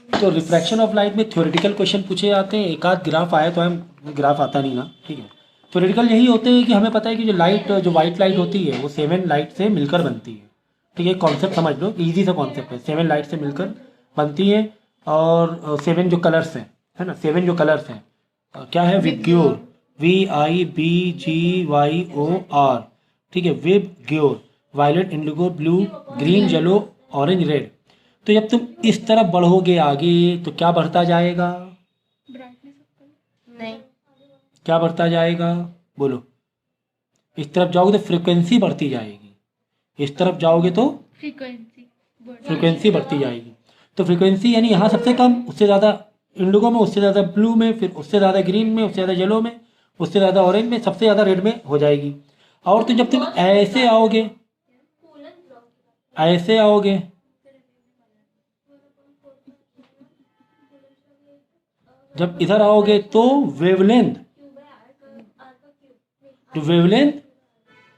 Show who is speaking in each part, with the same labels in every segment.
Speaker 1: तो refraction of light में theoretical question पूछे जाते हैं, एक आध ग्राफ आया तो हम ग्राफ आता नहीं ना, ठीक है। थ्योरेटिकल यही होते हैं कि हमें पता है कि जो लाइट, जो वाइट लाइट होती है वो 7 लाइट से मिलकर बनती है, ठीक है। कॉन्सेप्ट समझ लो, इजी सा कॉन्सेप्ट है, 7 लाइट से मिलकर बनती है। और 7 जो कलर्स हैं, है ना, 7 जो कलर्स हैं क्या है, विबग्योर, VIBGYOR, ठीक है, VIBGYOR, violet, indigo, blue, green, yellow, orange, red. तो जब तुम इस तरफ बढ़ोगे आगे तो क्या बढ़ता जाएगा,
Speaker 2: नहीं,
Speaker 1: क्या बढ़ता जाएगा, बोलो। इस तरफ जाओगे तो फ्रीक्वेंसी बढ़ती जाएगी, इस तरफ जाओगे तो फ्रीक्वेंसी बढ़ती जाएगी। तो फ्रीक्वेंसी यानी यहाँ सबसे कम, उससे ज़्यादा इंडिगो में, उससे ज़्यादा ब्लू में, फिर उससे ज़्यादा ग्रीन में, उससे ज़्यादा येलो में, उससे ज़्यादा ऑरेंज में, सबसे ज़्यादा रेड में हो जाएगी। और तो जब तुम ऐसे आओगे, ऐसे आओगे, जब इधर आओगे तो वेवलेंथ, तो वेवलेंथ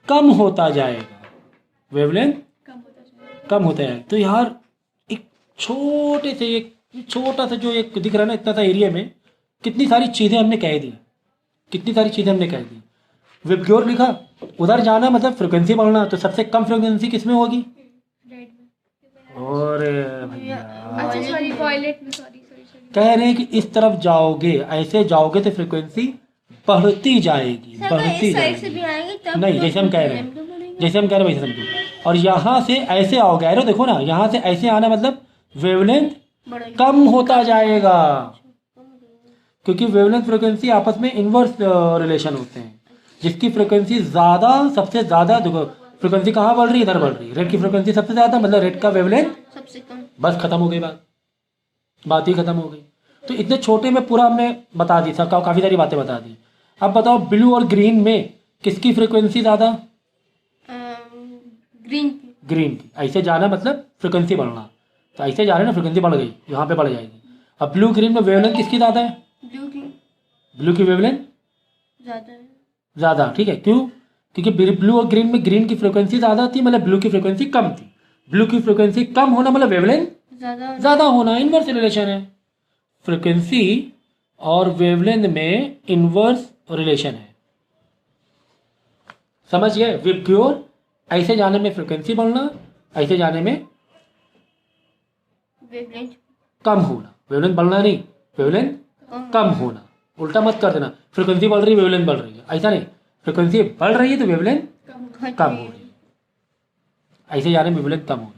Speaker 1: कम होता जाएगा, वेवलेंथ कम होता जाएगा। तो यार एक छोटे से, एक छोटा सा जो एक दिख रहा है ना, इतना सा एरिया में कितनी सारी चीज़ें हमने कह दी, कितनी सारी चीज़ें हमने कह दी। विबग्योर लिखा, उधर जाना मतलब फ्रिक्वेंसी बढ़ना, तो सबसे कम फ्रिक्वेंसी किस में होगी, और भैया
Speaker 2: अच्छा सॉरी, वॉयलेट में, सॉरी।
Speaker 1: कह रहे हैं कि इस तरफ जाओगे, ऐसे जाओगे तो फ्रिक्वेंसी बढ़ती जाएगी, बढ़ती जाएगी। नहीं, जैसे हम कह रहे हैं, जैसे हम कह रहे हैं वैसे समझो। और यहाँ से ऐसे आओगे, एरो देखो ना, यहाँ से ऐसे आना मतलब वेवलेंथ कम होता जाएगा, क्योंकि वेवलेंथ फ्रिक्वेंसी आपस में इनवर्स रिलेशन होते हैं। जिसकी फ्रिक्वेंसी ज़्यादा, सबसे ज़्यादा, देखो फ्रिक्वेंसी कहाँ बढ़ रही है, इधर बढ़ रही है, रेड की फ्रिक्वेंसी सबसे ज़्यादा, मतलब रेड का वेवलेंथ
Speaker 2: सबसे कम।
Speaker 1: बस खत्म हो गई बात ही खत्म हो गई। तो इतने छोटे में पूरा हमने बता दी, सब काफ़ी सारी बातें बता दी। अब बताओ ब्लू और ग्रीन में किसकी फ्रिक्वेंसी ज़्यादा,
Speaker 2: ग्रीन
Speaker 1: ग्रीन की। ऐसे जाना मतलब फ्रिक्वेंसी बढ़ना, तो ऐसे जा रहे ना, फ्रिक्वेंसी बढ़ गई, यहाँ पे बढ़ जाएगी। अब ब्लू ग्रीन में वेवलेंथ किसकी ज़्यादा है,
Speaker 2: ब्लू की
Speaker 1: ब्लू की वेवलेंथ
Speaker 2: ज़्यादा है।
Speaker 1: ज़्यादा, ठीक है। क्यों, क्योंकि ब्लू और ग्रीन में ग्रीन की फ्रिक्वेंसी ज़्यादा थी, मतलब ब्लू की फ्रिक्वेंसी कम थी। ब्लू की फ्रिक्वेंसी कम होना मतलब वेवलेंथ ज़्यादा होना, इनवर्स रिलेशन है। फ्रिक्वेंसी और वेवलेंथ में इनवर्स रिलेशन है, समझ गए। विबग्योर, ऐसे जाने में फ्रिक्वेंसी बढ़ना, ऐसे जाने में
Speaker 2: वेवलेंथ
Speaker 1: कम होना, वेवलेंथ बढ़ना नहीं, वेवलेंथ कम होना। उल्टा मत कर देना, फ्रिक्वेंसी बढ़ रही है वेवलेंथ बढ़ रही है, ऐसा नहीं, फ्रिक्वेंसी बढ़ रही है तो वेवलेंथ कम हो रही है, ऐसे जाने में वेवलेंथ कम हो रही है।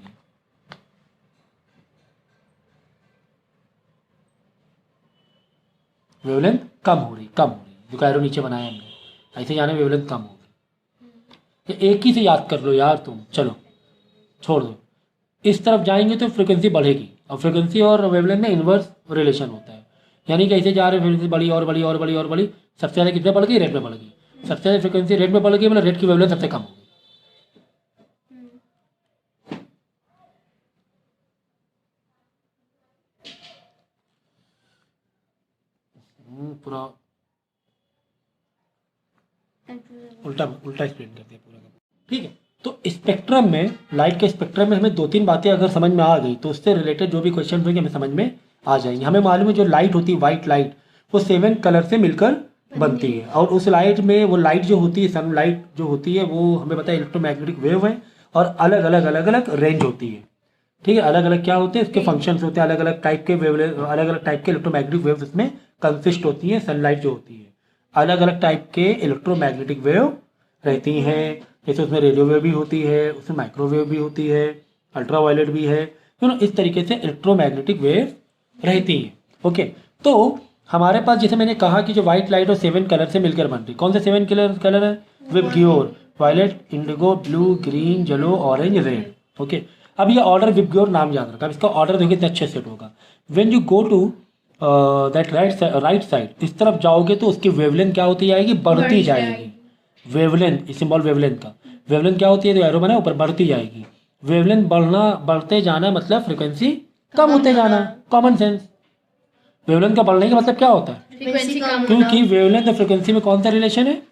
Speaker 1: वेवलेंथ कम हो रही, जो कैरो नीचे बनाया हमने, ऐसे जाने में वेवलेंथ कम हो गई। ये एक ही से याद कर लो यार तुम, चलो छोड़ दो। इस तरफ जाएंगे तो फ्रिक्वेंसी बढ़ेगी, और फ्रिक्वेंसी और वेवलेंथ में इन्वर्स रिलेशन होता है। यानी कि ऐसे जा रहे फ्रिक्वेंसी बढ़ी और बढ़ी और बढ़ी और बढ़ी, सबसे ज़्यादा कितने बढ़ गई, रेड में बढ़ गई। सबसे ज़्यादा फ्रिक्वेंसी रेड में बढ़ गई, मतलब रेड की वेवलेंथ सबसे कम हो गई। पूरा उल्टा उल्टा एक्सप्लेन कर दिया पूरा, ठीक है। तो स्पेक्ट्रम में, लाइट के स्पेक्ट्रम में हमें 2-3 बातें अगर समझ में आ गई तो उससे रिलेटेड जो भी क्वेश्चन होंगे हमें समझ में आ जाएंगे। हमें मालूम है जो लाइट होती है, वाइट लाइट, वो 7 कलर से मिलकर बनती है। और उस लाइट में, वो लाइट जो होती है, सनलाइट जो होती है, वो हमें पता है इलेक्ट्रोमैग्नेटिक वेव है, और अलग अलग रेंज होती है, ठीक है। अलग अलग क्या होते हैं, उसके फंक्शंस होते हैं, अलग अलग टाइप के वेव, अलग अलग टाइप के इलेक्ट्रोमैग्नेटिक वेव्स इसमें कंसिस्ट होती हैं। सनलाइट जो होती है, अलग अलग टाइप के इलेक्ट्रोमैग्नेटिक वेव रहती हैं, जैसे उसमें रेडियो वेव भी होती है, उसमें माइक्रोवेव भी होती है, अल्ट्रा वायलेट भी है, इस तरीके से इलेक्ट्रोमैग्नेटिक वेव रहती हैं। ओके, तो हमारे पास जैसे मैंने कहा कि जो व्हाइट लाइट और 7 कलर से मिलकर बन रही, कौन से 7 कलर है, VIBGYOR, violet, indigo, blue, green, yellow, orange, red. Okay, अब ये ऑर्डर विबग्योर नाम याद रखा, अब इसका ऑर्डर देखिए कितना अच्छे सेट होगा। When you go to that right side, इस तरफ जाओगे तो उसकी वेवलेंथ क्या होती जाएगी, बढ़ती जाएगी। वेवलेंथ, सिंबल वेवलेंथ का, वेवलेंथ क्या होती है, तो एरो बना ऊपर, बढ़ती जाएगी। वेवलेंथ बढ़ना, बढ़ते जाना मतलब फ्रिक्वेंसी कम होते जाना, कॉमन सेंस। वेवलेंथ का बढ़ने का मतलब क्या होता है,
Speaker 2: फ्रीक्वेंसी कम होना।
Speaker 1: क्योंकि वेवलेंथ और फ्रिक्वेंसी में कौन सा रिलेशन है,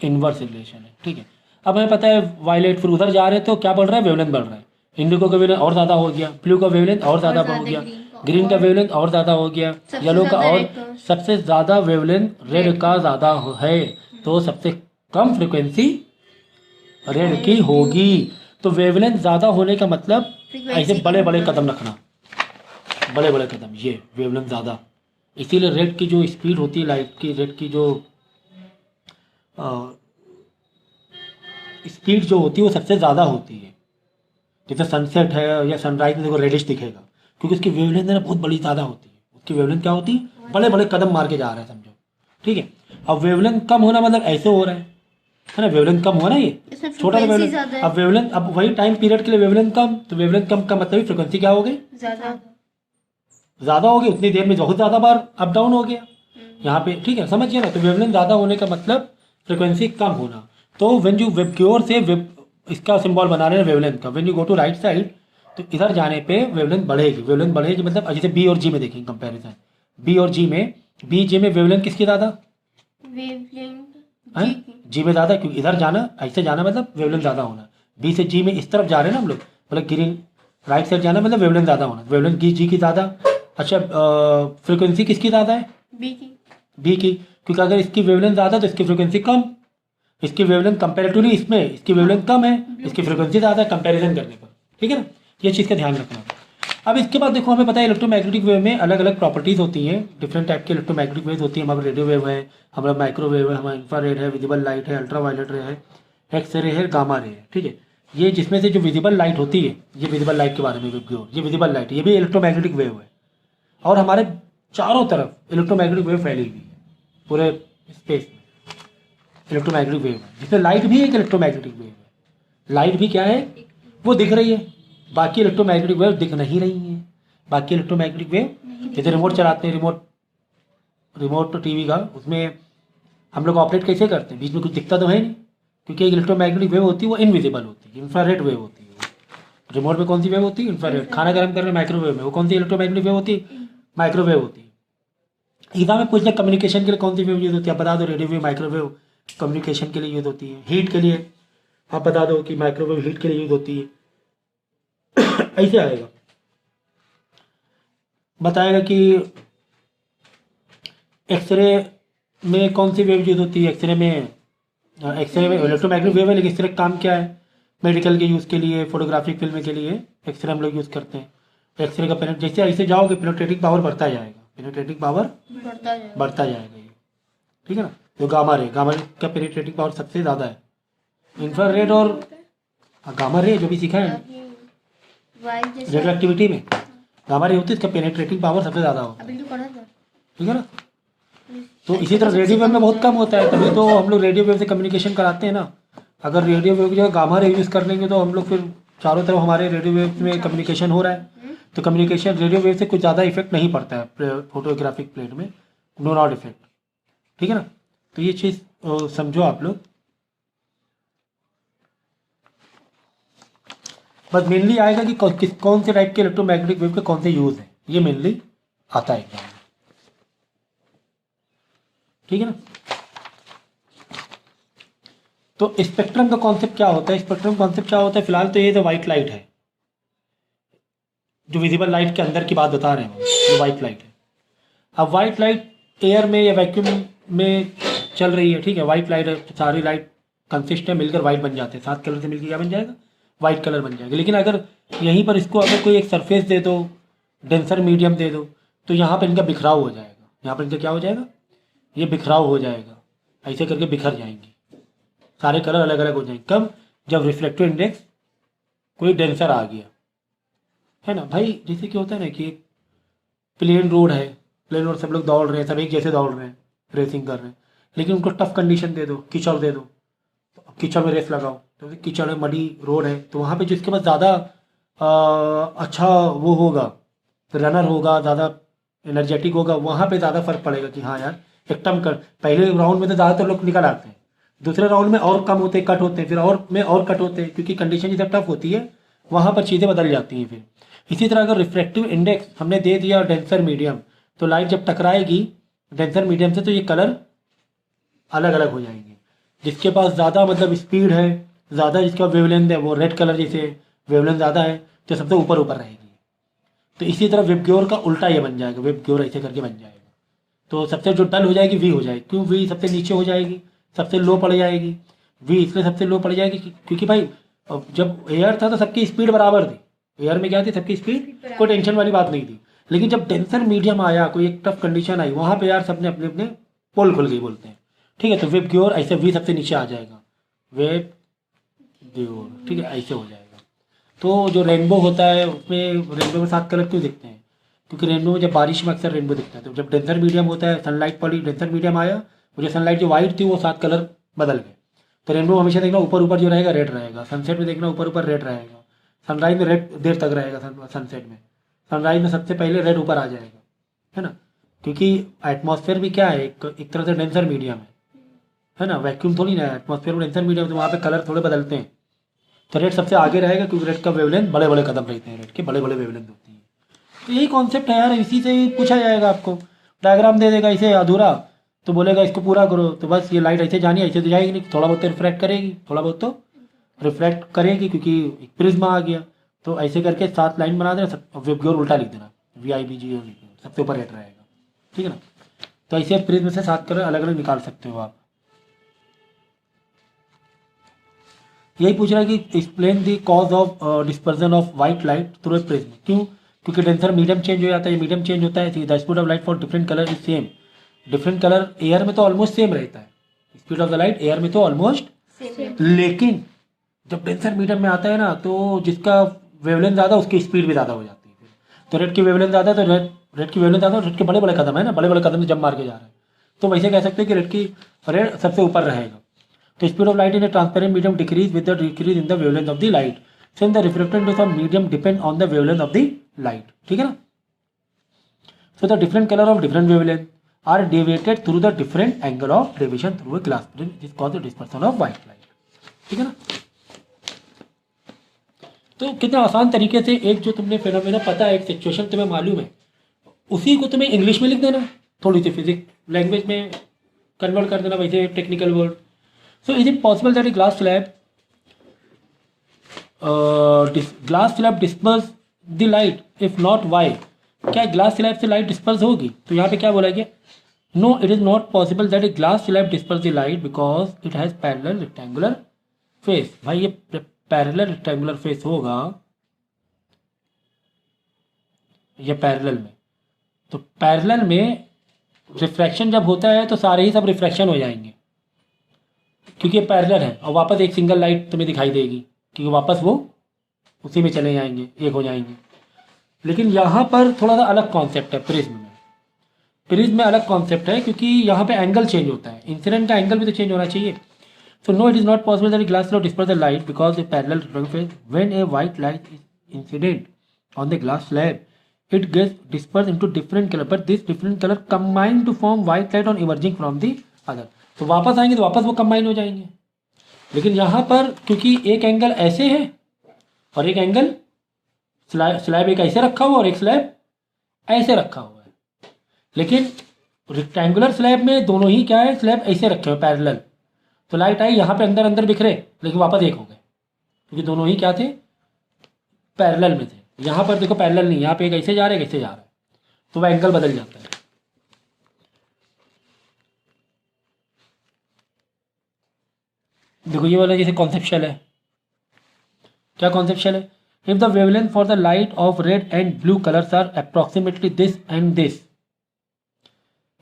Speaker 1: इनवर्स रिलेशन है, ठीक है। अब हमें पता है वायलेट, फिर उधर जा रहे हैं तो क्या बढ़ रहा है, वेवलेंथ बढ़ रहा है। इंडिगो का वेवलेंथ और ज़्यादा हो गया, ब्लू का वेवलेंथ और ज़्यादा हो गया, ग्रीन का वेवलेंथ और ज़्यादा हो गया,
Speaker 2: सबसे
Speaker 1: येलो का
Speaker 2: ज़्यादा
Speaker 1: और
Speaker 2: red का।
Speaker 1: सबसे ज़्यादा वेवलेंथ रेड का ज़्यादा है, तो सबसे कम फ्रिक्वेंसी रेड की होगी। तो वेवलेंथ ज़्यादा होने का मतलब
Speaker 2: Frequency
Speaker 1: ऐसे
Speaker 2: कम
Speaker 1: बड़े बड़े
Speaker 2: होना।
Speaker 1: कदम रखना, बड़े बड़े कदम, ये वेवलेंथ ज़्यादा। इसीलिए रेड की जो स्पीड होती है लाइट की, रेड की जो स्पीड जो होती है वो सबसे ज़्यादा होती है। जैसे सनसेट है या सनराइज में देखो रेडिश दिखेगा, क्योंकि उसकी वेवलेंथ है ना बहुत बड़ी ज़्यादा होती है। उसकी वेवलेंथ क्या होती है, बड़े बड़े कदम मार के जा रहा है समझो, ठीक है। अब वेवलेंथ कम होना मतलब ऐसे हो रहा है ना, वेवलेंथ कम हुआ ना, ये
Speaker 2: इसमें
Speaker 1: छोटा सा
Speaker 2: frequency
Speaker 1: वेवलेंथ।
Speaker 2: ज़्यादा है।
Speaker 1: अब वेवलेंथ, अब वही टाइम पीरियड के लिए वेवलेंथ कम, तो वेवलेंथ कम का मतलब फ्रिक्वेंसी क्या हो गई,
Speaker 2: ज़्यादा।
Speaker 1: ज़्यादा हो गई। उतनी देर में बहुत ज़्यादा बार अप डाउन हो गया यहाँ पे, ठीक है, समझिए ना। तो वेवलेंथ ज़्यादा होने का मतलब फ्रिक्वेंसी कम होना। तो व्हेन यू वेब की ओर से वेब इसका सिंबल बना रहे हैं वेवलेंथ का, when you go to right side तो इधर जाने पे वेवलेंथ बढ़ेगी। वेवलेंथ बढ़ेगी मतलब जैसे बी और जी में देखेंगे कंपैरिजन, बी और जी में, बी जी में वेवलेंथ किसकी ज़्यादा
Speaker 2: वेवलेंथ
Speaker 1: है,
Speaker 2: जी की।
Speaker 1: जी में ज़्यादा, क्योंकि इधर जाना ऐसे जाना मतलब वेवलेंथ ज़्यादा होना। बी से जी में इस तरफ जा रहे हैं ना हम लोग, मतलब ग्रीन राइट साइड जाना मतलब वेवलेंथ ज़्यादा होना, वेवलेंथ की जी की ज़्यादा। अच्छा, फ्रिक्वेंसी किसकी ज़्यादा है,
Speaker 2: बी की।
Speaker 1: बी की, क्योंकि अगर इसकी वेवलेंथ ज़्यादा तो इसकी फ्रिक्वेंसी कम, इसकी वेवलेंथ कंपेरेटिवली इसमें इसकी वेवलेंथ कम है, इसकी फ्रिक्वेंसी ज़्यादा है कंपैरिजन करने पर, ठीक है ना। ये चीज़ का ध्यान रखना। अब इसके बाद देखो हमें पता है इलेक्ट्रोमैग्नेटिक वेव में अलग अलग प्रॉपर्टीज़ होती हैं, डिफरेंट टाइप के इलेक्ट्रोमैग्नेटिक वेव होती है। हमारा रेडियो वेव है, हमारा माइक्रोवेव है, हमारा इंफ्रारेड है, विजिबल लाइट है, अल्ट्रा वायलेट रे है, एक्स रे है, गामा रे है, ठीक है। ये जिसमें से जो विजिबल लाइट होती है, ये विजिबल लाइट के बारे में ये विजिबल लाइट, ये भी इलेक्ट्रोमैग्नेटिक वेव है। और हमारे चारों तरफ इलेक्ट्रोमैग्नेटिक वेव फैली हुई है पूरे स्पेस में। इलेक्ट्रोमैग्नेटिक वेव है जिसमें लाइट भी एक इलेक्ट्रोमैग्नेटिक वेव है। लाइट भी क्या है, वो दिख रही है, बाकी इलेक्ट्रोमैग्नेटिक वेव दिख नहीं रही है। बाकी इलेक्ट्रोमैग्नेटिक वेव जैसे रिमोट चलाते हैं, रिमोट टीवी का, उसमें हम लोग ऑपरेट कैसे करते हैं, बीच में कुछ दिखता तो है नहीं, क्योंकि एक इलेक्ट्रोमैग्नेटिक वेव होती है वो इनविजिबल होती है, इंफ्रारेड वेव होती है। रिमोट में कौन सी वेव होती है, इंफ्रारेड। खाना गर्म कर रहे हैं माइक्रोवेव में, वो कौन सी इलेक्ट्रोमैग्नेटिक वेव होती है, माइक्रोवेव होती है। एग्जाम में पूछते कम्युनिकेशन के लिए कौन सी वेव यूज होती है, आप बता दो, रेडियो वेव, माइक्रोवेव कम्युनिकेशन के लिए यूज होती है। हीट के लिए आप बता दो कि माइक्रोवेव हीट के लिए यूज होती है। ऐसे आएगा, बताएगा कि एक्सरे में कौन सी वेव यूज होती है। एक्सरे में इलेक्ट्रोमैग्नेटिक वेव है, लेकिन एक्सरे का काम क्या है, मेडिकल के यूज़ के लिए, फोटोग्राफिक फिल्म के लिए एक्सरे हम लोग यूज़ करते हैं। एक्सरे का पेनेट जैसे ऐसे जाओगे पेनेट्रेटिंग पावर बढ़ता जाएगा, पेनेट्रेटिंग पावर
Speaker 2: बढ़ता जाएगा।
Speaker 1: बढ़ता जाएगा ये, ठीक है ना। जो गामा रे का पेनेट्रेटिंग पावर सबसे ज़्यादा है। इंफ्रारेड और गामा रे जो भी सीखा है
Speaker 2: वाई जैसे
Speaker 1: रेडियो एक्टिविटी में, गामा रे होती है, इसका पेनेट्रेटिंग पावर सबसे ज़्यादा होता है,
Speaker 2: अभी तो पढ़ा था।
Speaker 1: ठीक है ना। तो इसी तरह रेडियो वेव में बहुत कम होता है, तभी तो हम लोग रेडियो वेव से कम्युनिकेशन कराते हैं ना। अगर रेडियो वेव की जगह गामा रे यूज़ कर लेंगे तो हम लोग फिर चारों तरफ हमारे रेडियो वेव में कम्युनिकेशन हो रहा है, तो कम्युनिकेशन रेडियो वेव से कुछ ज़्यादा इफेक्ट नहीं पड़ता है फोटोग्राफिक प्लेट में, नो नॉट इफेक्ट, ठीक है ना। तो ये चीज़ समझो आप लोग। बस मेनली आएगा कि कौन से टाइप के इलेक्ट्रोमैग्नेटिक वेव के कौन से यूज़ है, ये मेनली आता है एग्जाम में, ठीक है ना। तो स्पेक्ट्रम का कॉन्सेप्ट क्या होता है, स्पेक्ट्रम कॉन्सेप्ट क्या होता है, फिलहाल तो ये तो वाइट लाइट है, जो विजिबल लाइट के अंदर की बात बता रहे हैं हम, ये वाइट लाइट है। अब वाइट लाइट एयर में या वैक्यूम में चल रही है, ठीक है, वाइट लाइट है, सारी लाइट कंसिस्ट है, मिलकर वाइट बन जाते हैं, 7 कलर से मिलकर क्या बन जाएगा, वाइट कलर बन जाएगा। लेकिन अगर यहीं पर इसको अगर कोई एक सरफेस दे दो, डेंसर मीडियम दे दो, तो यहाँ पर इनका बिखराव हो जाएगा, यहाँ पर इनका क्या हो जाएगा, ये बिखराव हो जाएगा, ऐसे करके बिखर जाएंगे, सारे कलर अलग अलग हो जाएंगे। कब, जब रिफ्लेक्टिव इंडेक्स कोई डेंसर आ गया, है ना भाई। जैसे कि होता है ना कि प्लेन रोड है, प्लेन रोड सब लोग दौड़ रहे हैं, सब एक जैसे दौड़ रहे हैं, रेसिंग कर रहे हैं, लेकिन उनको टफ कंडीशन दे दो, कीचड़ दे दो, तो अब कीचड़ में रेस लगाओ, तो कीचड़ है, मडी रोड है, तो वहाँ पे जिसके पास ज़्यादा अच्छा वो होगा, रनर होगा, ज़्यादा एनर्जेटिक होगा, वहाँ पे ज़्यादा फर्क पड़ेगा कि हाँ यार एक टर्म कर। पहले राउंड में तो ज़्यादातर लोग निकल आते हैं, दूसरे राउंड में और कम होते, कट होते हैं, फिर और में और कट होते हैं, क्योंकि कंडीशन जब टफ होती है वहाँ पर चीज़ें बदल जाती हैं फिर। इसी तरह अगर रिफ्लेक्टिव इंडेक्स हमने दे दिया डेंसर मीडियम, तो लाइट जब टकराएगी डेंसर मीडियम से तो ये कलर अलग अलग हो जाएंगे। जिसके पास ज़्यादा मतलब स्पीड है, ज़्यादा जिसका वेवलेंथ है, वो रेड कलर जैसे वेवलेंथ ज़्यादा है तो सबसे ऊपर ऊपर रहेगी, तो इसी तरह वेबग्योर का उल्टा ये बन जाएगा, वेबग्योर ऐसे करके बन जाएगा। तो सबसे जो डल हो जाएगी वी हो जाएगी। क्यों वी सबसे नीचे हो जाएगी, सबसे लो पड़ जाएगी। वी इसलिए सबसे लो पड़ जाएगी क्योंकि भाई अब जब एयर था तो सबकी स्पीड बराबर थी। एयर में क्या थी, सबकी स्पीड, कोई टेंशन वाली बात नहीं थी। लेकिन जब डेंसर मीडियम आया, कोई एक टफ कंडीशन आई, वहाँ पे यार सबने अपने अपने पोल खुल गई बोलते हैं। ठीक है, तो वेबग्योर ऐसे वी सबसे नीचे आ जाएगा, वेबग्योर। ठीक है, ऐसे हो जाएगा। तो जो रेनबो होता है उसमें रेनबो में 7 कलर क्यों दिखते हैं? क्योंकि रेनबो में जब बारिश में अक्सर रेनबो दिखता है। तो जब डेंसर मीडियम होता है, सनलाइट पड़ी, डेंसर मीडियम आया, मुझे सनलाइट जो वाइट थी वो 7 कलर बदल गए। तो रेनबो हमेशा देखना ऊपर ऊपर जो रहेगा रेड रहेगा, सनसेट में देखना ऊपर ऊपर रेड रहेगा, सनराइज में रेड देर तक रहेगा, सनसेट में सनराइज में सबसे पहले रेड ऊपर आ जाएगा, है ना। क्योंकि एटमॉस्फेयर भी क्या है, एक तरह से डेंसर मीडियम है ना, वैक्यूम थोड़ी ना है एटमॉस्फेयर में, डेंसर मीडियम, तो वहाँ पे कलर थोड़े बदलते हैं। तो रेड सबसे आगे रहेगा क्योंकि रेड का वेवलेंथ बड़े बड़े कदम रहते हैं, रेड के बड़े बड़े वेवलेंथ होती है। तो यही कॉन्सेप्ट है यार, इसी से ही पूछा जाएगा आपको। डायग्राम दे देगा इसे अधूरा, तो बोलेगा इसको पूरा करो, तो बस ये लाइट ऐसे जानी, ऐसे तो जाएगी नहीं, थोड़ा बहुत तो रिफ्रैक्ट करेगी, थोड़ा बहुत तो रिफ्लेक्ट करेगी क्योंकि एक प्रिज्म आ गया। तो ऐसे करके 7 लाइन बना देना, वेबग्योर उल्टा लिख देना, VIBG सबसे ऊपर रेड रहेगा। ठीक है ना। तो ऐसे प्रिज्म से 7 कलर अलग अलग निकाल सकते हो आप। यही पूछ रहा है कि explain the cause of dispersion of white light through a prism. क्यों? क्योंकि डेंसर मीडियम चेंज हो जाता है, मीडियम चेंज होता है, the speed of light for different colour is same. Different colour air में तो ऑलमोस्ट सेम रहता है, speed of the light air में तो ऑलमोस्ट, लेकिन जब डेंसर मीडियम में आता है ना, तो जिसका वेवलेंथ ज़्यादा उसकी स्पीड भी ज़्यादा हो जाती है। तो रेड की वेवलेंथ ज़्यादा है, तो रेड की वेवलेंथ ज़्यादा, रेड के बड़े बड़े कदम है ना, बड़े बड़े कदम से जंप मार के जा रहे हैं, तो वैसे कह सकते हैं कि रेड सबसे ऊपर रहेगा। तो speed of light in a transparent medium decrease with the decrease in the wavelength of the light, since the reflected of medium depend on the wavelength of the light. ठीक है ना। So the different colour of different wavelength are deviated through the different angle of deviation through a glass prism, this called the dispersion of white light. ठीक है ना। तो कितना आसान तरीके से एक जो तुमने फिनोमेना पता है, एक सिचुएशन तुम्हें मालूम है, उसी को तुम्हें इंग्लिश में लिख देना, थोड़ी सी फिजिक्स लैंग्वेज में कन्वर्ट कर देना, वैसे technical word. So is it possible that a glass slab disperse the light, if not why? क्या ग्लास स्लैब से लाइट डिस्पर्स होगी? तो यहाँ पे क्या बोला गया? No, it is not possible that a glass slab disperse the light because it has parallel rectangular face. भाई ये पैरेलल रेक्टेंगुलर फेस होगा ये पैरेलल में, तो पैरेलल में रिफ्रैक्शन जब होता है तो सारे ही सब रिफ्रैक्शन हो जाएंगे क्योंकि ये पैरेलल है, और वापस एक सिंगल लाइट तुम्हें दिखाई देगी क्योंकि वापस वो उसी में चले जाएंगे, एक हो जाएंगे। लेकिन यहाँ पर थोड़ा सा अलग कॉन्सेप्ट है प्रिज्म में। प्रिज्म में अलग कॉन्सेप्ट है क्योंकि यहाँ पे एंगल चेंज होता है, इंसिडेंट का एंगल भी तो चेंज होना चाहिए। So no, it is not possible that a glass slab disperses the light because a parallel phase. When a white light is incident on the glass slab, it gets dispersed into different color, but this different color combine to form white light on emerging from the other. तो वापस आएंगे तो वापस वो combine हो जाएंगे। लेकिन यहाँ पर क्योंकि एक एंगल ऐसे है और एक एंगल स्लैब एक ऐसे रखा हुआ और एक स्लैब ऐसे रखा हुआ है, लेकिन रेक्टेंगुलर स्लैब में दोनों ही क्या है, स्लैब ऐसे रखे हुए पैरेलल, तो लाइट आई यहाँ पे अंदर अंदर बिखरे लेकिन वापस एक हो गए क्योंकि दोनों ही क्या थे, पैरेलल में थे। यहाँ पर देखो पैरेलल नहीं, यहाँ पे एक ऐसे जा रहे एक ऐसे जा रहा है, तो वह एंगल बदल जाता है। देखो ये वाला जैसे कॉन्सेप्शुअल है, क्या कॉन्सेप्शुअल है? If the wavelength for the light of red and blue colours are approximately this and this,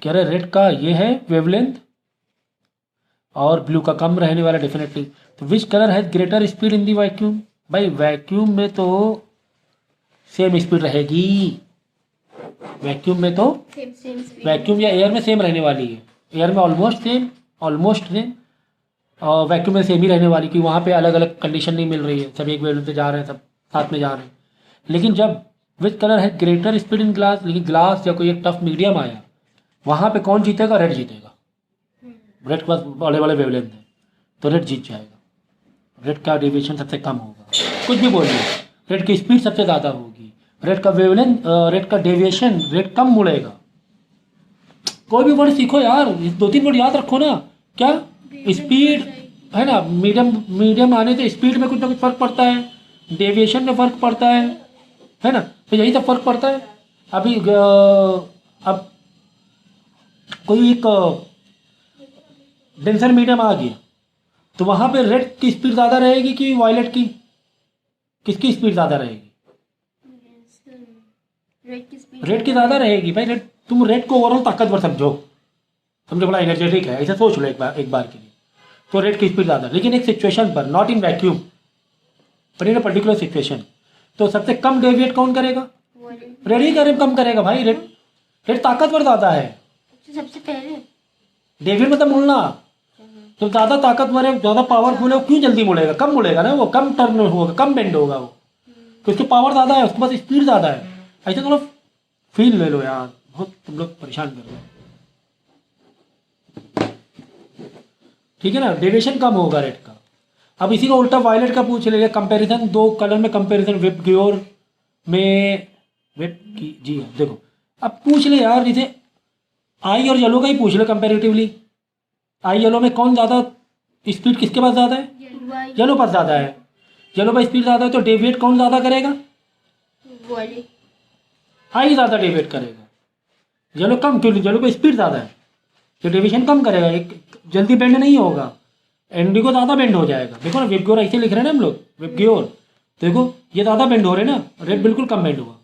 Speaker 1: कह रहे रेड का ये है वेवलेंथ और ब्लू का कम रहने वाला डेफिनेटली, तो which colour has greater speed in the vacuum? भाई वैक्यूम में तो सेम स्पीड रहेगी, वैक्यूम में तो वैक्यूम या एयर में सेम रहने वाली है, एयर में ऑलमोस्ट सेम और वैक्यूम में सेम ही रहने वाली, क्योंकि वहाँ पे अलग अलग कंडीशन नहीं मिल रही है, सब एक वेवलेंथ से जा रहे हैं, सब साथ में जा रहे हैं। लेकिन जब विच कलर है ग्रेटर स्पीड इन ग्लास, लेकिन ग्लास या कोई एक टफ मीडियम आया, वहाँ पे कौन जीतेगा? रेड जीतेगा। रेड के पास बड़े बड़े वेवलेंथ है तो रेड जीत जाएगा, रेड का डेविएशन सबसे कम होगा। कुछ भी बोलिए, रेड की स्पीड सबसे ज़्यादा होगी, रेड का वेवलेंथ, रेड का डेविएशन, रेड कम मुड़ेगा। कोई भी वर्ड सीखो यार, 2-3 वर्ड याद रखो ना। क्या स्पीड है ना, मीडियम आने से स्पीड में कुछ ना कुछ फर्क पड़ता है, डेविएशन में फर्क पड़ता है, है ना। तो यही सब फर्क पड़ता है। अभी अब कोई एक डेंसर मीडियम आ गया तो वहाँ पे रेड की स्पीड ज़्यादा रहेगी कि वायलेट की, किसकी स्पीड ज़्यादा रहेगी?
Speaker 2: रेड की स्पीड
Speaker 1: रेड की ज़्यादा रहेगी भाई। रेड, तुम रेड को ओवरऑल ताकतवर समझो, बड़ा एनर्जेटिक है, ऐसा सोच लो एक बार के लिए, तो रेड की स्पीड ज़्यादा। लेकिन एक सिचुएशन पर, नॉट इन वैक्यूम, पर इन पर्टिकुलर सिचुएशन, तो सबसे कम डेविएट कौन करेगा? रेड ही कम करेगा भाई। रेड रेड ताकतवर ज़्यादा है।
Speaker 2: सबसे पहले
Speaker 1: डेविएट मतलब मुड़ना, तो ज़्यादा ताकतवर है, ज़्यादा पावरफुल है, वो क्यों जल्दी मुड़ेगा? कम मुड़ेगा ना, वो कम टर्न होगा, कम बेंड होगा वो, तो उसकी पावर ज़्यादा है, उसके पास स्पीड ज़्यादा है। ऐसे थोड़ा फील ले लो यार, बहुत तुम लोग परेशान कर रहे हो। ठीक है ना, डेविएशन कम होगा रेड का। अब इसी का उल्टा वायलेट का पूछ लेंगे, कंपैरिजन, दो कलर में कंपैरिजन, वेब ग्योर में वेब की, जी हाँ देखो, अब पूछ ले यार, जैसे आई और येलो का ही पूछ ले कंपैरेटिवली। आई येलो में कौन ज़्यादा स्पीड, किसके पास ज़्यादा है? येलो पास ज़्यादा है। येलो पर स्पीड ज़्यादा है, तो डेविएट कौन ज़्यादा करेगा? आई ज़्यादा डेविएट करेगा। येलो कम, क्यों? येलो पर स्पीड ज़्यादा है, तो डेविएशन कम करेगा, एक जल्दी बेंड नहीं होगा, इंडिगो ज़्यादा बेंड हो जाएगा। देखो ना, वेब ग्योर ऐसे लिख रहे हैं ना हम लोग, वेब ग्योर, देखो ये ज़्यादा बेंड हो रहे हैं ना, रेड बिल्कुल कम बेंड हुआ।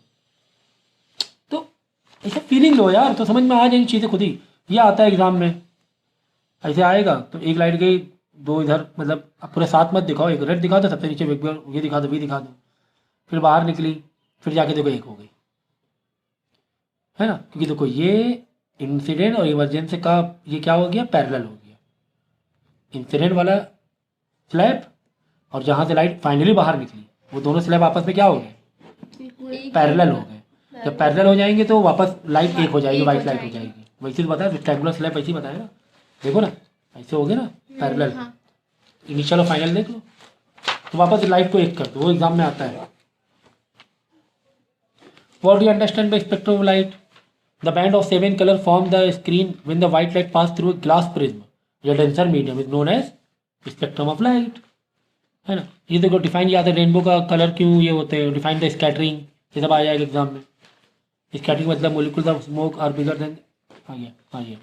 Speaker 1: तो ऐसा फीलिंग लो यार, तो समझ में आ जाएंगी चीज़ें खुद ही। ये आता है एग्जाम में, ऐसे आएगा तो एक लाइट गई, दो इधर, मतलब अब पूरे साथ मत दिखाओ, एक रेड दिखा दो, सबसे नीचे वेब ग्योर, ये दिखा दो, वी दिखा दो, फिर बाहर निकली, फिर जाके देखो एक हो गई, है ना। क्योंकि देखो ये इंसिडेंट और इमरजेंसी का ये क्या हो गया, पैरेलल हो गया। इंसिडेंट वाला स्लैब और जहाँ से लाइट फाइनली बाहर निकली, वो दोनों स्लैब आपस में क्या हो गए, पैरेलल हो गए। जब पैरेलल हो जाएंगे तो वापस लाइट एक हो जाएगी, वाइट लाइट हो जाएगी। वैसे तो बताया रेक्टेंगुलर स्लैब, वैसे ही बताया ना, देखो ना ऐसे हो गए ना पैरेलल, इनिशियल और फाइनल देख लो, तो वापस लाइट को एक कर दो, वो एग्जाम में आता है। What do you understand by spectrum of light? The band of 7 colour form the screen when the white light pass through a glass prism या denser medium is known as spectrum of light, है ना। ये देखो define याद है, rainbow का colour क्यों ये होते हैं, डिफाइन द स्कैटरिंग, ये सब आ जाएगा एग्जाम में। स्कैटरिंग मतलब molecules of smoke are bigger than, हाँ ये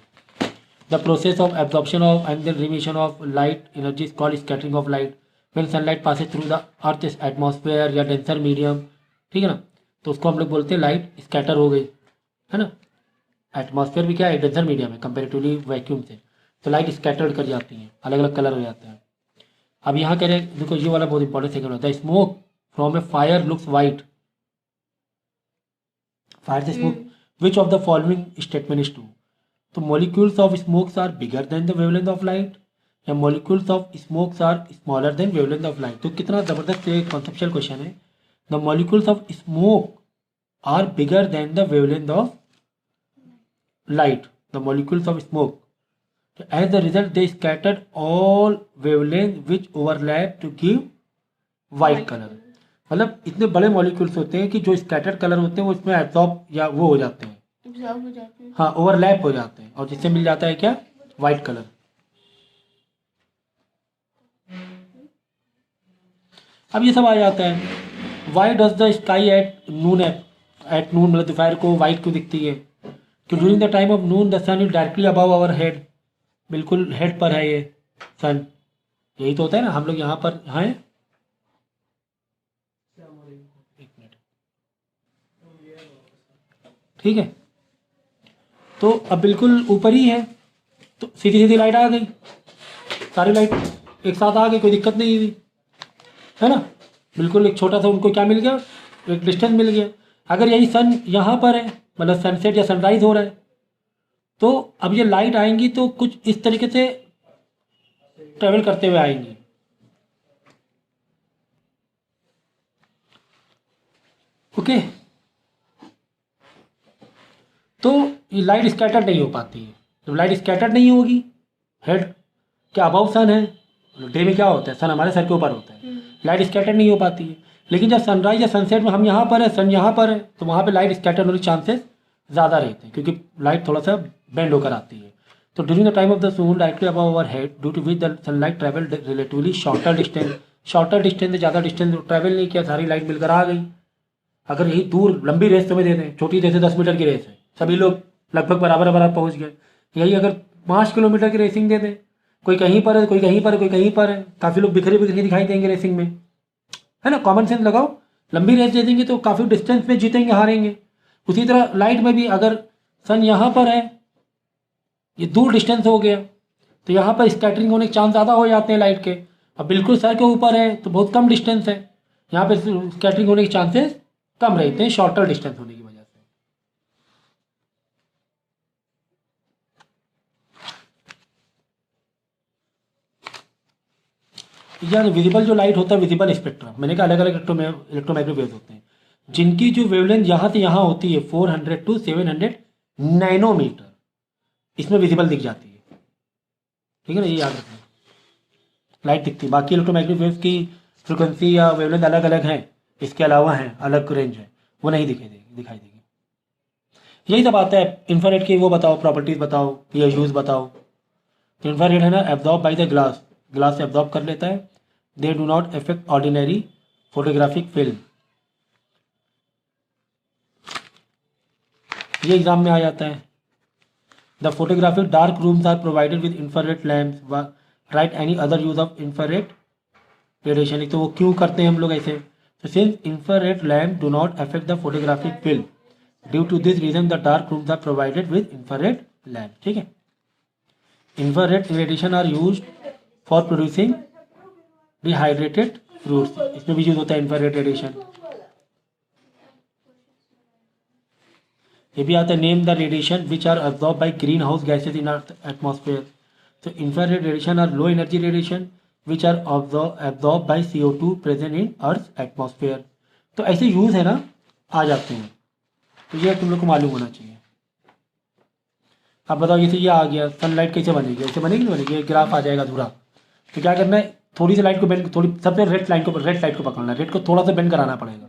Speaker 1: the process of absorption of and the remission of light energy is called scattering of light when sunlight passes through the earth atmosphere या denser medium, ठीक है ना। तो उसको हम लोग बोलते हैं लाइट स्कैटर हो गई, है ना। एटमॉस्फेयर भी क्या है, डेंसर मीडियम है कंपेरेटिवली वैक्यूम से, तो लाइट स्कैटर्ड कर जाती है, अलग अलग कलर हो जाता है। अब यहाँ कह रहे हैं, देखो ये वाला बहुत इंपॉर्टेंट सेकंड होता है, smoke from a fire looks white, fire से smoke, which of the following statement is true? तो molecules of smokes are bigger than the wavelength of light, या molecules of smokes are smaller than wavelength of light. तो कितना जबरदस्त एक conceptual question है। The molecules of smoke are bigger than the wavelength of light, the molecules of smoke, as the result they scattered all wavelength which overlap to give white color। मतलब इतने बड़े molecules होते हैं कि जो scattered colour होते हैं वो इसमें एब्जॉर्ब या वो हो जाते हैं,
Speaker 2: एब्जॉर्ब हो जाते हैं,
Speaker 1: हाँ ओवरलैप हो जाते हैं, और जिससे मिल जाता है क्या, वाइट कलर। अब ये सब आ जाता है, why does the sky at noon, at noon मतलब दोपहर को वाइट क्यों दिखती है? तो during the time of noon the sun is directly above our head, बिल्कुल हेड पर है ये सन, यही तो होता है ना, हम लोग यहाँ पर हैं, एक मिनट, ठीक है। तो अब बिल्कुल ऊपर ही है, तो सीधी सीधी लाइट आ गई, सारी लाइट एक साथ आ गई, कोई दिक्कत नहीं हुई, है ना। बिल्कुल एक छोटा सा उनको क्या मिल गया, एक डिस्टेंस मिल गया। अगर यही सन यहाँ पर है, मतलब सनसेट या सनराइज हो रहा है, तो अब ये लाइट आएंगी तो कुछ इस तरीके से ट्रेवल करते हुए आएंगी, ओके। तो ये लाइट स्कैटर नहीं हो पाती है। जब लाइट स्कैटर नहीं होगी, हेड क्या अबव सन है, डे में क्या होता है, सन हमारे सर के ऊपर होता है, लाइट स्कैटर नहीं हो पाती है। लेकिन जब सनराइज या सनसेट में हम यहाँ पर है, सन यहाँ पर है, तो वहाँ पे लाइट स्कैटर होने के चांसेस ज़्यादा रहते हैं, क्योंकि लाइट थोड़ा सा बेंड होकर आती है। तो during the time of the moon directly above our head due to which the sunlight travel relatively shorter distance, ज़्यादा डिस्टेंस ट्रैवल नहीं किया, सारी लाइट मिलकर आ गई, अगर यही दूर लंबी रेस तुम्हें दे दें, छोटी जैसे 10 मीटर की रेस है, सभी लोग लगभग बराबर बराबर पहुंच गए, यही अगर 5 किलोमीटर की रेसिंग दे दें, कोई कहीं पर है, कोई कहीं पर है, कोई कहीं पर है, काफ़ी लोग बिखरे बिखरे दिखाई देंगे रेसिंग में, है ना। कॉमन सेंस लगाओ, लंबी रेस दे देंगे तो काफ़ी डिस्टेंस में जीतेंगे हारेंगे। उसी तरह लाइट में भी अगर सन यहाँ पर है, ये दूर डिस्टेंस हो गया, तो यहाँ पर स्कैटरिंग होने के चांस ज़्यादा हो जाते हैं लाइट के। अब बिल्कुल सर के ऊपर है तो बहुत कम डिस्टेंस है, यहाँ पर स्कैटरिंग होने के चांसेस कम रहते हैं, शॉर्टर डिस्टेंस होने की वजह से। यानी विजिबल जो लाइट होता है, विजिबल स्पेक्ट्रम, मैंने कहा अलग अलग इलेक्ट्रोमैग्नेटिक वेव्स होते हैं, जिनकी जो वेवलेंथ यहाँ से यहाँ होती है 400 to 700 नैनोमीटर, इसमें विजिबल दिख जाती है, ठीक है ना, ये याद रखना, लाइट दिखती है। बाकी इलेक्ट्रोमैग्नेटिक वेव्स की फ्रिक्वेंसी या वेवलेंथ अलग अलग है, इसके अलावा है, अलग रेंज है, वो नहीं दिखाई देगी। यही सब आता है। इंफ्रारेड की वो बताओ, प्रॉपर्टीज बताओ या यूज बताओ। तो इंफ्रारेड है ना, absorb by the glass, glass से एब्जॉर्ब कर लेता है। They do not affect ordinary photographic film, ये एग्जाम में आ जाता है। The photographic dark rooms are provided with infrared lamps, right any other use of infrared radiation. तो वो क्यों करते हैं हम लोग ऐसे, तो since infrared lamp do not affect the photographic film, due to this reason the dark rooms are provided with infrared lamp, ठीक है। Infrared radiation are used for producing dehydrated fruits, इसमें भी यूज होता है इंफ्रारेड रेडिएशन। ये भी आता है, name the radiation which are absorb by green house gases in earth atmosphere. तो infrared radiation are low energy radiation which are absorb by CO2 present in earth atmosphere. तो ऐसे use है ना, आ जाते हैं, तो ये तुम लोग को मालूम होना चाहिए। अब बताओ, जैसे ये आ गया, सनलाइट कैसे बनेगी, ऐसे बनेगी नहीं बनेगी, ग्राफ आ जाएगा अधूरा, तो क्या करना है, थोड़ी सी लाइट को बेंड, थोड़ी सबसे रेड लाइट को पकड़ना है, रेड को थोड़ा सा बेंड कराना पड़ेगा,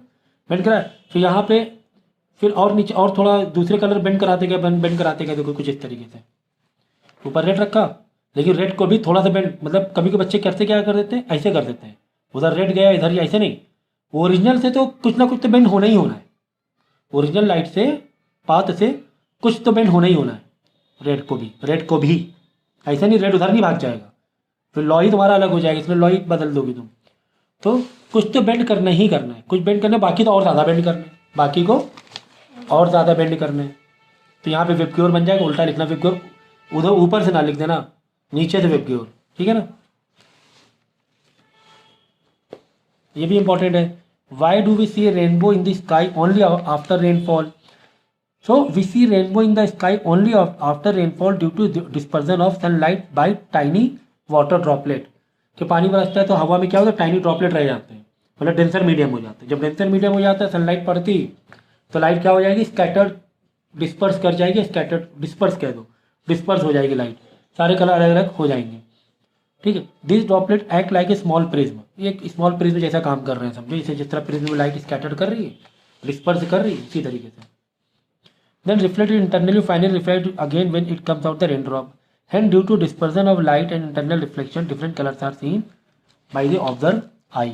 Speaker 1: बेंड करा, फिर यहाँ पे फिर और नीचे और थोड़ा दूसरे कलर बेंड कराते गए, बेंड कराते गए, देखो कुछ इस तरीके से, ऊपर रेड रखा, लेकिन रेड को भी थोड़ा सा बेंड, मतलब कभी के बच्चे कैसे क्या कर देते हैं, ऐसे कर देते हैं, उधर रेड गया इधर, ही ऐसे नहीं, ओरिजिनल से तो कुछ ना कुछ तो बेंड होना ही होना है, ओरिजिनल लाइट से, पाथ से कुछ तो बेंड होना ही होना है, रेड को भी ऐसा नहीं, रेड उधर नहीं भाग जाएगा, फिर लॉ ही तुम्हारा अलग हो जाएगा, इसमें लॉ ही बदल दोगे तुम, तो कुछ तो बेंड करना ही करना है, कुछ बेंड करना है, बाकी तो और ज़्यादा बेंड करना है, बाकी को और ज़्यादा बेंड करना है। तो यहाँ पे वेबक्योर बन जाएगा, उल्टा लिखना वेबक्योर, उधर ऊपर से ना लिख देना, नीचे से वेबक्योर, ठीक है ना। ये भी इंपॉर्टेंट है। Why do we see rainbow in the sky only after rainfall. So we see rainbow in the sky only after rainfall due to dispersion of sunlight by tiny water droplet। कि पानी बरसता है तो हवा में क्या होता है, टाइनी ड्रॉपलेट रह जाते हैं, मतलब डेंसर मीडियम हो जाते हैं। जब डेंसर मीडियम हो जाता है, सनलाइट पड़ती तो लाइट क्या हो जाएगी, स्कैटर्ड डिस्पर्स कर जाएगी, स्कैटर्ड डिस्पर्स कह दो, डिस्पर्स हो जाएगी लाइट, सारे कलर अलग अलग हो जाएंगे, ठीक है। This droplet act like a small prism, ये एक स्मॉल प्रिज्म जैसा काम कर रहे हैं, समझो, इसे जिस तरह प्रिज्म में लाइट स्कैटर्ड कर रही है, डिस्पर्स कर रही है, इसी तरीके से। Then reflected internally, finally reflected again when it comes out the raindrop. Hence, due to dispersion of light and internal reflection, different colors are seen by the observer eye.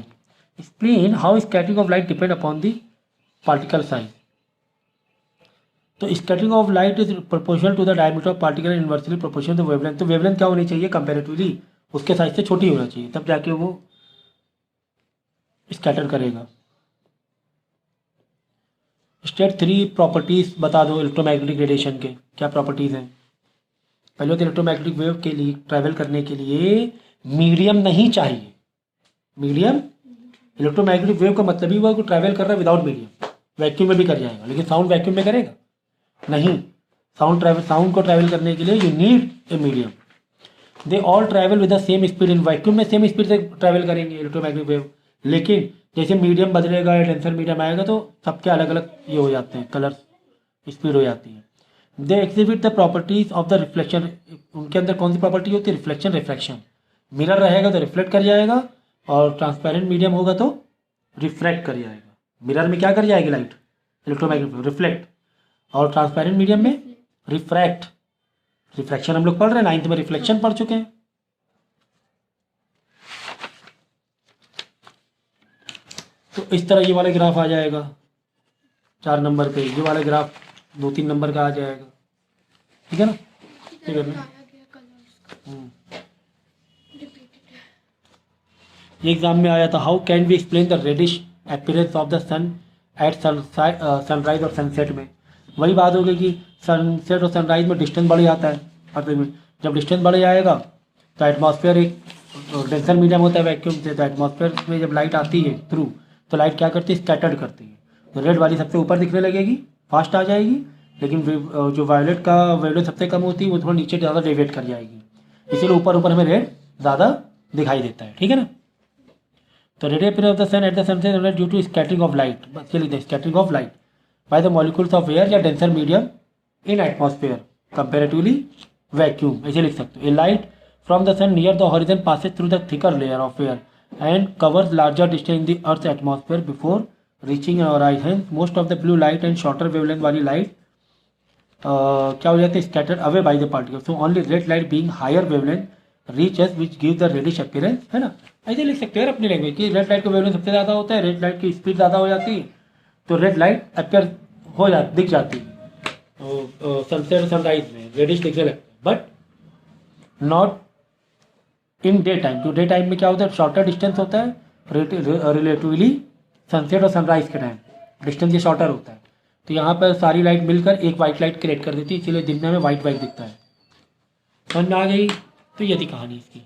Speaker 1: Explain how scattering of light depend upon the particle size. तो scattering of light is proportional to the diameter of particle and inversely proportional to wavelength. तो wavelength क्या होनी चाहिए, comparatively उसके size से छोटी होना चाहिए, तब जाके वो स्कैटर करेगा। स्टेट 3 प्रॉपर्टीज बता दो इलेक्ट्रोमैग्नेटिक रेडिएशन के, क्या प्रॉपर्टीज हैं। पहले तो इलेक्ट्रोमैग्नेटिक वेव के लिए ट्रैवल करने के लिए मीडियम नहीं चाहिए, मीडियम, इलेक्ट्रोमैग्नेटिक वेव का मतलब ही हुआ कि ट्रैवल कर रहा है विदाउट मीडियम, वैक्यूम में भी कर जाएगा, लेकिन साउंड वैक्यूम में करेगा नहीं, साउंड को ट्रैवल करने के लिए you need a medium. They all travel with the same speed, in vacuum में सेम स्पीड से ट्रैवल करेंगे इलेक्ट्रोमैग्नेटिक वेव, लेकिन जैसे मीडियम बदलेगा या डेंसर मीडियम आएगा तो सबके अलग अलग ये हो जाते हैं, कलर स्पीड हो जाती है। They exhibit the properties of the reflection, उनके अंदर कौन सी प्रॉपर्टी होती है, रिफ्लेक्शन रिफ्रैक्शन, मिरर रहेगा तो रिफ्लेक्ट कर जाएगा, और ट्रांसपेरेंट मीडियम होगा तो रिफ्रैक्ट कर जाएगा। मिरर में क्या कर जाएगी लाइट, इलेक्ट्रोमैग्नेटिक रिफ्लेक्ट, और ट्रांसपेरेंट मीडियम में रिफ्रैक्ट। रिफ्रैक्शन हम लोग पढ़ रहे हैं, 9th में रिफ्लेक्शन पढ़ चुके हैं। तो इस तरह ये वाला ग्राफ आ जाएगा, 4 नंबर पे, ये वाला ग्राफ 2-3 नंबर का आ जाएगा, ठीक है ना। ठीक है ना। ये एग्जाम में आया था, how can we explain the reddish appearance of the sun at sunrise और सनसेट में। वही बात हो गई कि सनसेट और सनराइज में डिस्टेंस बढ़ जाता है अर्थ में। जब डिस्टेंस बढ़ जाएगा तो एटमॉस्फेयर एक डेंसर मीडियम होता है वैक्यूम से, तो एटमॉस्फेयर में जब लाइट आती है थ्रू, तो लाइट क्या करती है, स्कैटर्ड करती है। तो रेड वाली सबसे ऊपर दिखने लगेगी, फास्ट आ जाएगी, लेकिन जो वायलेट का वेवलेंथ सबसे कम होती है वो थोड़ा नीचे ज़्यादा डेविएट कर जाएगी, इसीलिए ऊपर ऊपर हमें रेड ज़्यादा दिखाई देता है, ठीक है ना। तो radial appearance of the sun at the sunset due to scattering of light, बस ये लिखते हैं, scattering of light by the molecules of air या denser medium in atmosphere comparatively vacuum, ऐसे लिख सकते हो। A light from the sun near the horizon passes through the thicker layer of air and covers larger distance in the earth atmosphere before reaching our eyes. Hence most of the blue light and shorter wavelength वाली light क्या हो जाती है, scattered away by the particle. So only red light being higher wavelength reach us which give the reddish appearance, है ना। ऐसे लिख सकते हैं अपनी लैंग्वेज की, रेड लाइट का वेवलेंथ सबसे ज़्यादा होता है, रेड लाइट की स्पीड ज़्यादा हो जाती है, तो रेड लाइट अपीयर हो जाती, दिख जाती है सनसेट और सनराइज में, रेडिश दिखने लगता है, but not in day time. तो डे टाइम में क्या होता है, शॉर्टर डिस्टेंस होता है रिलेटिवली सनसेट और सनराइज के टाइम, डिस्टेंस ये शॉर्टर होता है। तो यहाँ पर सारी लाइट मिलकर एक वाइट लाइट क्रिएट कर देती है, इसीलिए दिन में हमें वाइट वाइट दिखता है। समझ में आ गई। तो ये थी कहानी इसकी।